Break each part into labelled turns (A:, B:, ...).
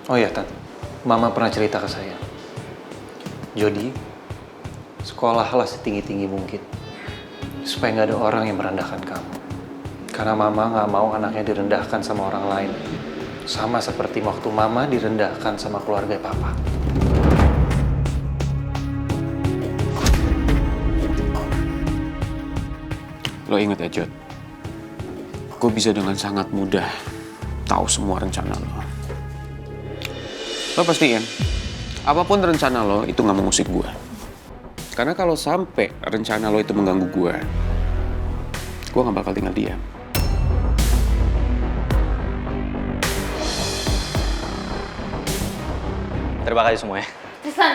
A: Oh iya, Tan. Mama pernah cerita ke saya. Jody, sekolahlah setinggi-tinggi mungkin. Supaya nggak ada orang yang merendahkan kamu. Karena Mama nggak mau anaknya direndahkan sama orang lain. Sama seperti waktu Mama direndahkan sama keluarga Papa.
B: Lo inget ya, Jod? Gue bisa dengan sangat mudah tahu semua rencana lo. Lo pastiin, apapun rencana lo itu gak mengusik gue. Karena kalau sampai rencana lo itu mengganggu gue gak bakal tinggal diam.
C: Terima kasih semua ya.
D: Tristan,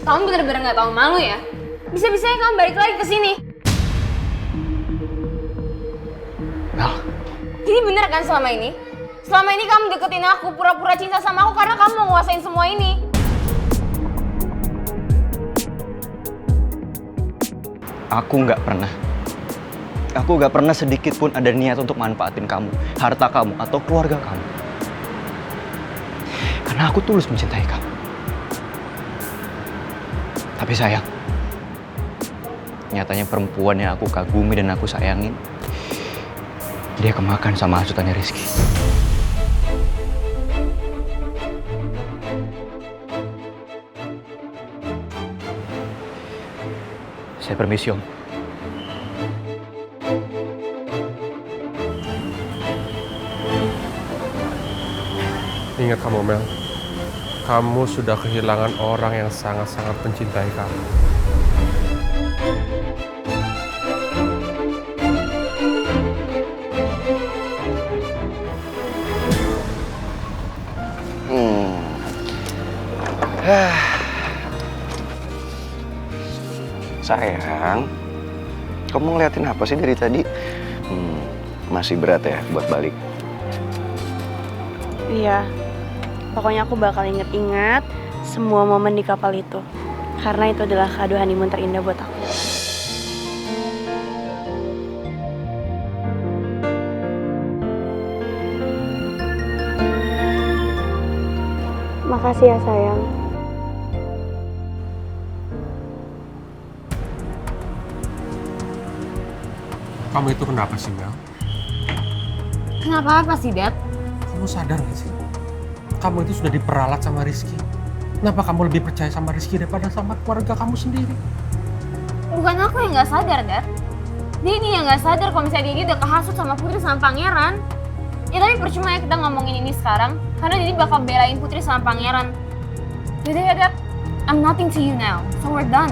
D: kamu bener-bener gak tahu malu ya? Bisa-bisanya kamu balik lagi ke sini.
C: Mel.
D: Jadi bener kan selama ini? Selama ini kamu deketin aku, pura-pura cinta sama aku karena kamu mau nguasain semua ini.
C: Aku nggak pernah sedikit pun ada niat untuk manfaatin kamu, harta kamu, atau keluarga kamu. Karena aku tulus mencintai kamu. Tapi sayang, nyatanya perempuan yang aku kagumi dan aku sayangin, dia kemakan sama hasutannya Rizky. Saya permisi, Om.
E: Ingat kamu, Mel. Kamu sudah kehilangan orang yang sangat-sangat mencintai kamu.
C: Sayang, kamu ngeliatin apa sih dari tadi? Masih berat ya buat balik?
F: Iya, pokoknya aku bakal inget-inget semua momen di kapal itu. Karena itu adalah kado honeymoon terindah buat aku. Makasih ya sayang.
E: Kamu itu kenapa sih, Mel?
D: Kenapa apa sih, Dad?
E: Kamu sadar gak sih? Kamu itu sudah diperalat sama Rizky. Kenapa kamu lebih percaya sama Rizky daripada sama keluarga kamu sendiri?
D: Bukan aku yang gak sadar, Dad. Dia ini yang gak sadar kalau misalnya dia udah kehasut sama Putri sama Pangeran. Ya tapi percuma ya kita ngomongin ini sekarang. Karena dia bakal belain Putri sama Pangeran. Jadi ya, Dad. I'm nothing to you now. So we're done.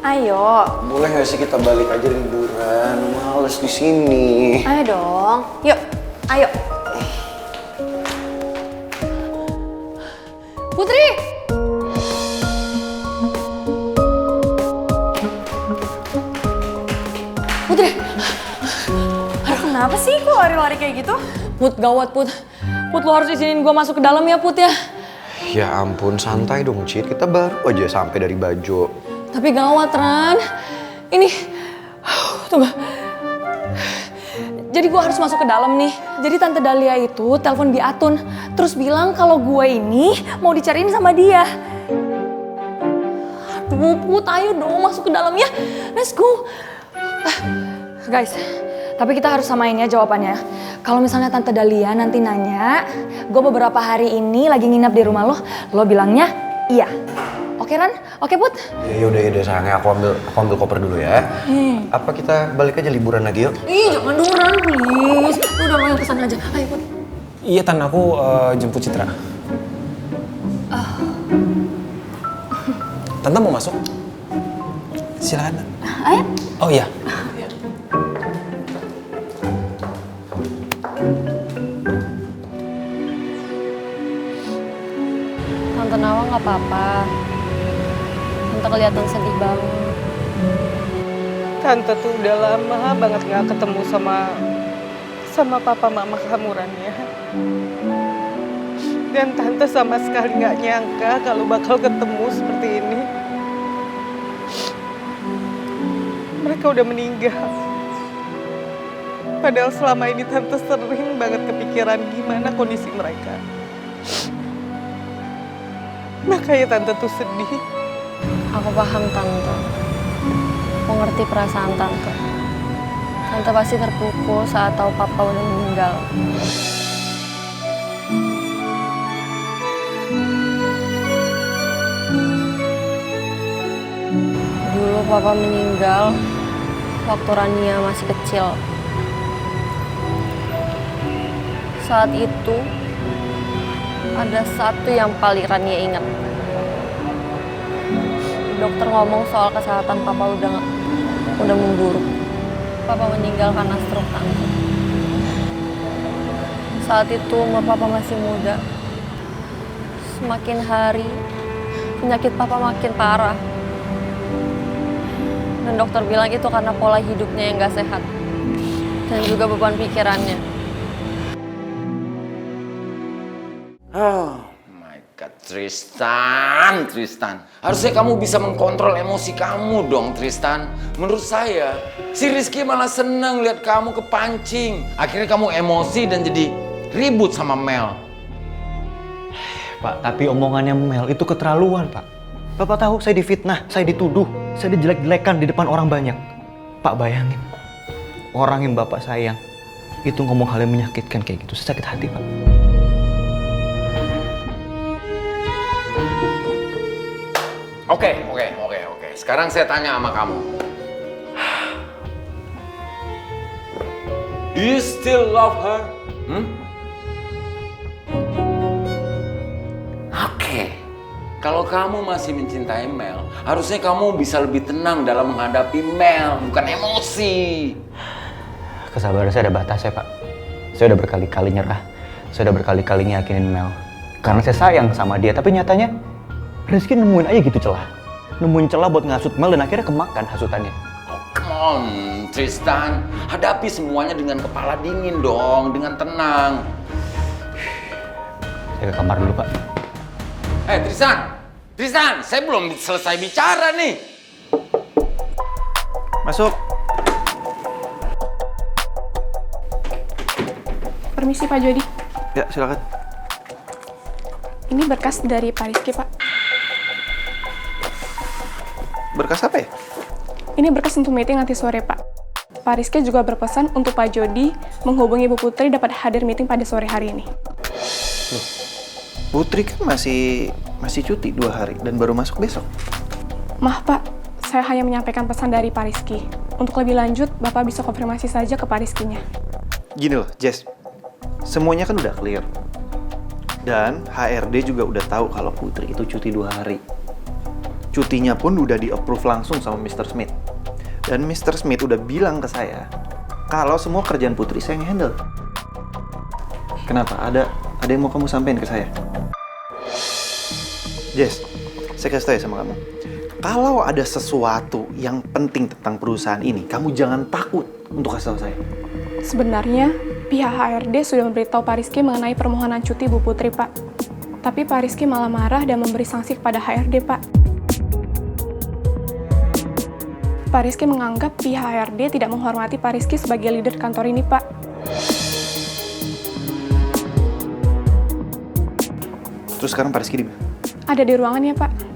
F: Ayo.
C: Boleh nggak sih kita balik aja liburan? Males di sini.
F: Ayo dong. Yuk. Ayo.
D: Putri!
F: Putri. Aduh, kenapa sih kok lari-lari kayak gitu?
G: Put, gawat Put. Put, lo harus izinin gue masuk ke dalam ya Put ya.
C: Ya ampun, santai dong Cid. Kita baru aja sampai dari Bajo.
G: Tapi gawat Ran. Ini, tunggu. Jadi gue harus masuk ke dalam nih. Jadi Tante Dahlia itu telepon Biatun. Terus bilang kalau gue ini mau dicariin sama dia. Aduh Put, ayo dong masuk ke dalam ya. Let's go. Guys, tapi kita harus samain ya jawabannya. Kalau misalnya Tante Dahlia nanti nanya, gue beberapa hari ini lagi nginep di rumah lo bilangnya iya. Oke Ran? Oke Put?
C: Ya udah sayangnya aku ambil koper dulu ya. Apa kita balik aja liburan lagi yuk?
G: Ih jangan dong Ran, please. Lu udah mau yang pesan aja. Ayo Put.
A: Iya, Tan. Aku jemput Citra. Tante mau masuk? Silakan.
G: Ayo.
A: Oh iya.
G: Tante Nawang nggak apa-apa. Tante kelihatan sedih banget.
H: Tante tuh udah lama banget gak ketemu sama papa mama kamu Ran ya. Dan Tante sama sekali nggak nyangka kalau bakal ketemu seperti ini. Mereka udah meninggal. Padahal selama ini Tante sering banget kepikiran gimana kondisi mereka. Makanya Tante tuh sedih.
F: Aku paham Tante. Aku ngerti perasaan Tante. Tante pasti terpukul saat tahu Papa udah meninggal. Dulu Papa meninggal waktu Rania masih kecil. Saat itu ada satu yang paling Rania ingat. Dokter ngomong soal kesehatan Papa udah memburuk. Papa meninggal karena stroke Tante. Saat itu umur Papa masih muda. Semakin hari penyakit Papa makin parah. Dan dokter bilang itu karena pola hidupnya yang gak sehat. Dan juga beban pikirannya.
I: Oh my God, Tristan. Harusnya kamu bisa mengkontrol emosi kamu dong, Tristan. Menurut saya, si Rizky malah seneng lihat kamu kepancing. Akhirnya kamu emosi dan jadi ribut sama Mel.
C: Pak, tapi omongannya Mel itu keterlaluan, Pak. Bapak tahu saya difitnah, saya dituduh, saya dijelek-jelekan di depan orang banyak. Pak, bayangin, orang yang Bapak sayang itu ngomong hal yang menyakitkan kayak gitu. Saya sakit hati, Pak.
I: Oke. Sekarang saya tanya sama kamu. Do you still love her? Oke. Kalau kamu masih mencintai Mel, harusnya kamu bisa lebih tenang dalam menghadapi Mel, bukan emosi.
C: Kesabaran saya ada batasnya, Pak. Saya udah berkali-kali nyerah. Saya udah berkali-kali ngeyakinin Mel. Karena saya sayang sama dia, tapi nyatanya Rizky nemuin aja gitu celah. Nemuin celah buat ngasut Mel dan akhirnya kemakan hasutannya.
I: Oh, come on, Tristan. Hadapi semuanya dengan kepala dingin dong, dengan tenang.
C: Saya ke kamar dulu, Pak.
I: Tristan, saya belum selesai bicara nih.
C: Masuk.
J: Permisi Pak Jody.
C: Ya, silakan.
J: Ini berkas dari Pak Rizky, Pak.
C: Berkas apa ya?
J: Ini berkas untuk meeting nanti sore, Pak. Pak Rizky juga berpesan untuk Pak Jody menghubungi Bu Putri dapat hadir meeting pada sore hari ini.
C: Loh, Putri kan masih cuti 2 hari dan baru masuk besok.
J: Maaf, Pak. Saya hanya menyampaikan pesan dari Pak Rizky. Untuk lebih lanjut, Bapak bisa konfirmasi saja ke Pak Rizky-nya.
K: Gini loh, Jess. Semuanya kan udah clear. Dan HRD juga udah tahu kalau Putri itu cuti 2 hari. Cutinya pun udah di-approve langsung sama Mr. Smith. Dan Mr. Smith udah bilang ke saya kalau semua kerjaan Putri saya nge-handle. Kenapa? Ada yang mau kamu sampein ke saya? Jess, saya kasih tahu ya sama kamu. Kalau ada sesuatu yang penting tentang perusahaan ini, kamu jangan takut untuk kasih tahu saya.
J: Sebenarnya, pihak HRD sudah memberitahu Pak Rizky mengenai permohonan cuti Bu Putri, Pak. Tapi Pak Rizky malah marah dan memberi sanksi kepada HRD, Pak. Pak Rizky menganggap pihak HRD tidak menghormati Pak Rizky sebagai leader kantor ini, Pak.
K: Terus sekarang Pak Rizky di mana?
J: Ada di ruangannya, Pak.